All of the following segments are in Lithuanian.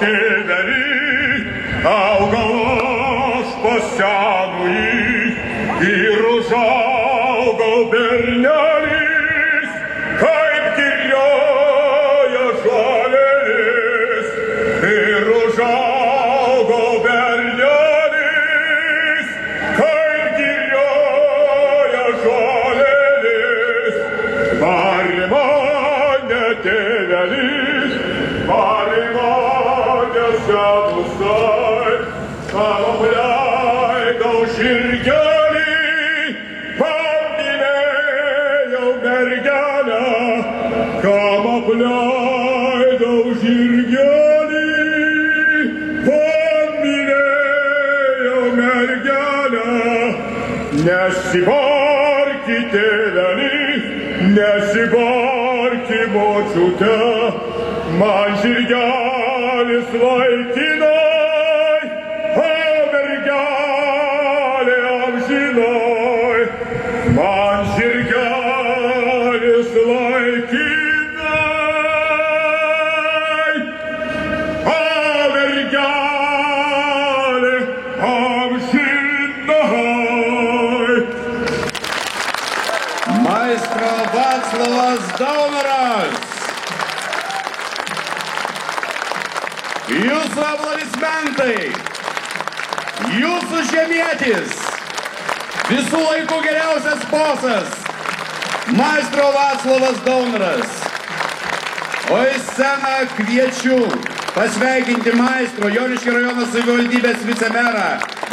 tėvelį, augau aš pasenui ir užaugau bernelis, kaip girioja žolės. Ir užaugau bernelis, kaip girioja žolės. Barė mane tėvelis, barė mane senusai, kam apleidau žirgelį, paminėjau mergelę, kam apleidau žirgelį, paminėjau mergelę. Nesibarki tėvelį, nesibarki močiute, man žirgelis vaikinai, o mergelė amžinai. Man žirgelis vaikinai, o mergelė amžinai. Maestro Vaclovas Daunoras. Jūsų aplodismentai, jūsų žemietis, visų laikų geriausias bosas, maestro Vaclovas Daunoras. O į sceną kviečiu pasveikinti maestro Joniškio rajono savivaldybės vicemerą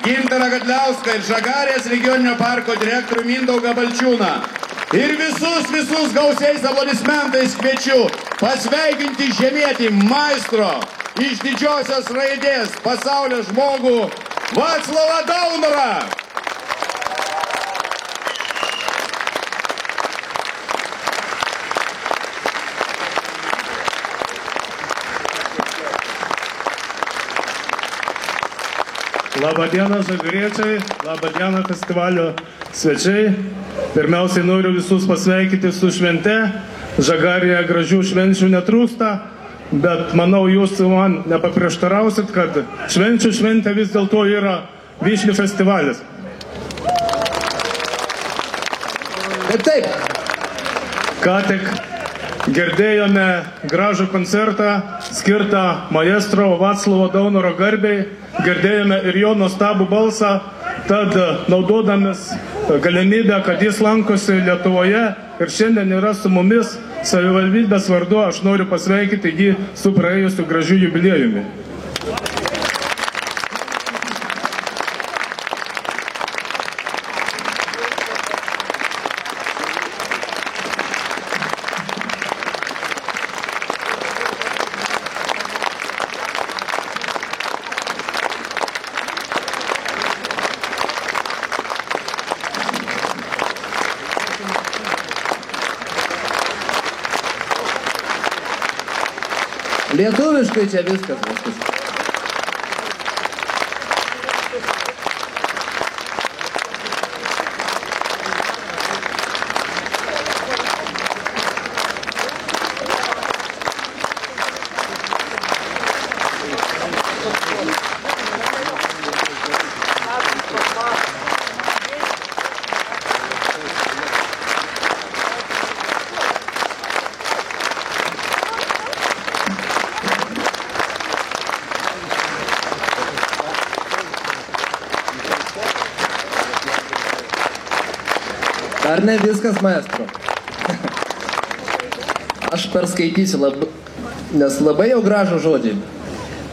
Gintarą Gadliauską ir Žagarės regioninio parko direktorių Mindaugą Balčiūną. Ir visus gausiais aplodismentais kviečiu pasveikinti žemietį maestro iš didžiosios raidės pasaulio žmogų Vaclovą Daunorą. Labadiena žagariečiai, labadiena festivalio svečiai. Pirmiausiai noriu visus pasveikinti su švente. Žagarėje gražių švenčių netrūksta, bet manau jūs man nepaprieštarausit, kad švenčių šventė vis dėlto yra Vyšnių festivalis. Taip. Ką tik girdėjome gražų koncertą skirtą maestro Vaclovo Daunoro garbei, girdėjome ir jo nuostabų balsą, tad naudodamis galimybę, kad jis lankosi Lietuvoje ir šiandien yra su mumis, savivaldybės vardu aš noriu pasveikinti jį su praėjusiu gražiu jubiliejumi. Lietuviškai čia viskas. Dar ne viskas, maestro. Aš perskaitysiu, nes labai jau gražų žodžiai.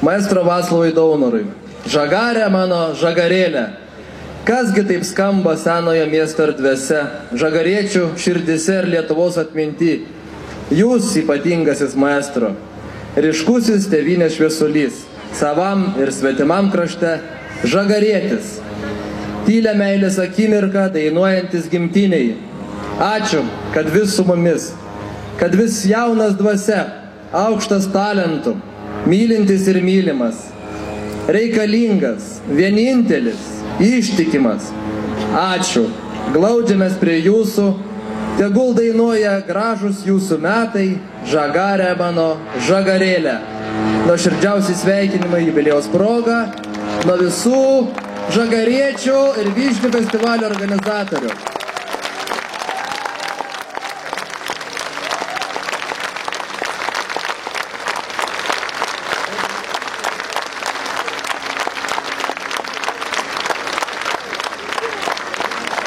Maestro Vaclovui Daunorui. Žagarė mano žagarėlė. Kasgi taip skamba senojo miesto erdvėse, žagariečių širdise ir Lietuvos atminty. Jūs ypatingasis maestro, ryškusis tėvynės šviesulys, savam ir svetimam krašte žagarietis. Tylę meilės akimirką dainuojantis gimtiniai. Ačiū, kad vis su mumis, kad vis jaunas dvasia, aukštas talentų, mylintis ir mylimas, reikalingas, vienintelis, ištikimas. Ačiū, glaudžiamės prie jūsų, tegul dainuoja gražus jūsų metai, žagarė mano žagarėlė. nuoširdžiausi sveikinimai jubiliejaus proga nuo visų žagariečių ir vyšnių festivalio organizatorių.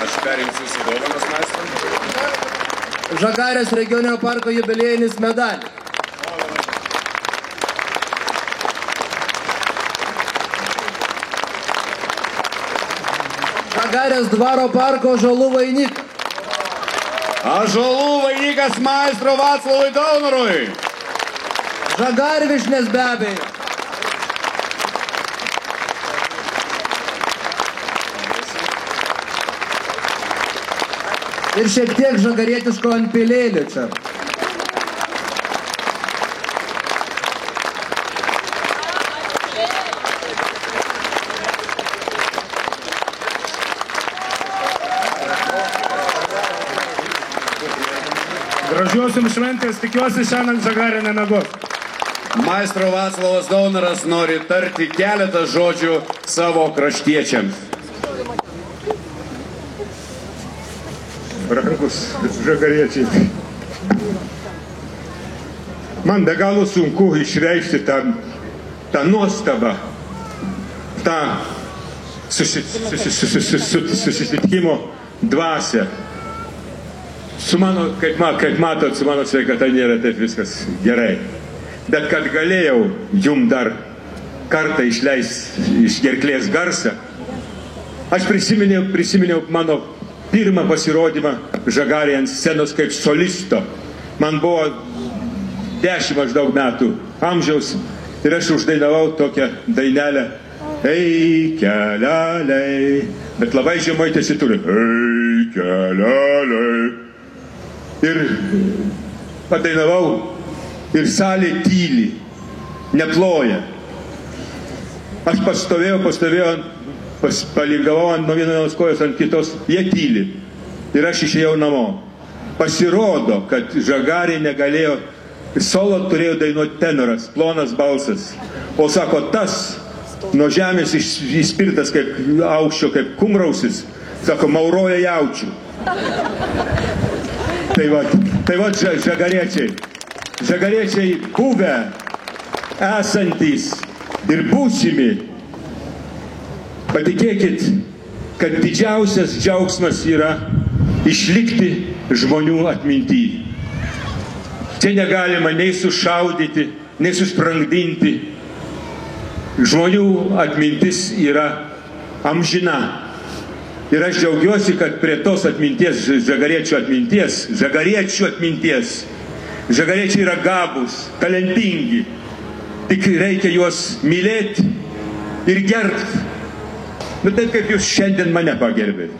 Aš perimsiu su dovanas, maestro. Žagarės regioninio parko jubiliejinis medalis. Žagarės dvaro parko ąžuolų vainikas. Ąžuolų vainikas maestro Vaclovui Daunorui. Žagarvišnės be abejo. Ir šiek tiek žagarietiško antpilėlio čia. Gražios jums šventės, tikiuosi šiandien Žagarė nemiegos. Maestro Vaclovas Daunoras nori tarti keletą žodžių savo kraštiečiams. Brangus žagariečiai, man be galo sunku išreikšti tą nuostabą, tą susitikimo dvasią. Su mano, kaip matot, su mano sveikata nėra taip viskas gerai. Bet kad galėjau jum dar kartą išleisti iš gerklės garsą, aš prisiminiau mano pirmą pasirodymą Žagarėje ant scenos kaip solisto. Man buvo 10 maždaug metų amžiaus ir aš uždainavau tokią dainelę Ei, keleliai, bet labai žemai tesituri Ei, keleliai. Ir padainavau ir salė tyli, neploja. Aš pastovėjau, palingavau nuo vienos kojos ant kitos, jie tyli. Ir aš išėjau namo. Pasirodo, kad Žagarė negalėjo, solo turėjo dainuoti tenoras, plonas balsas. O sako, tas nuo žemės įspirtas kaip aukščio, kaip kumrausis, sako, mauroja jaučių. Tai va žagariečiai buvę, esantys ir būsimi. Patikėkit, kad didžiausias džiaugsmas yra išlikti žmonių atminty. Čia negalima nei sušaudyti, nei susprangdinti. Žmonių atmintis yra amžina. Ir aš džiaugiuosi, kad prie tos atminties, žagariečių atminties, žagariečiai yra gabūs, talentingi. Tik reikia juos mylėti ir gerbti. Nu taip, kaip jūs šiandien mane pagerbėte.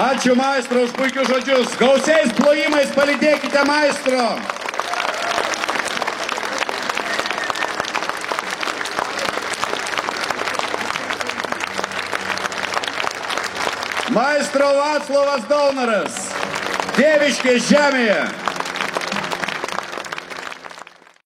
Ačiū maestro už puikius žodžius. Gausiais plojimais palydėkite maestro. Maestro Vaclovas Daunoras, Tėviškės žemėje.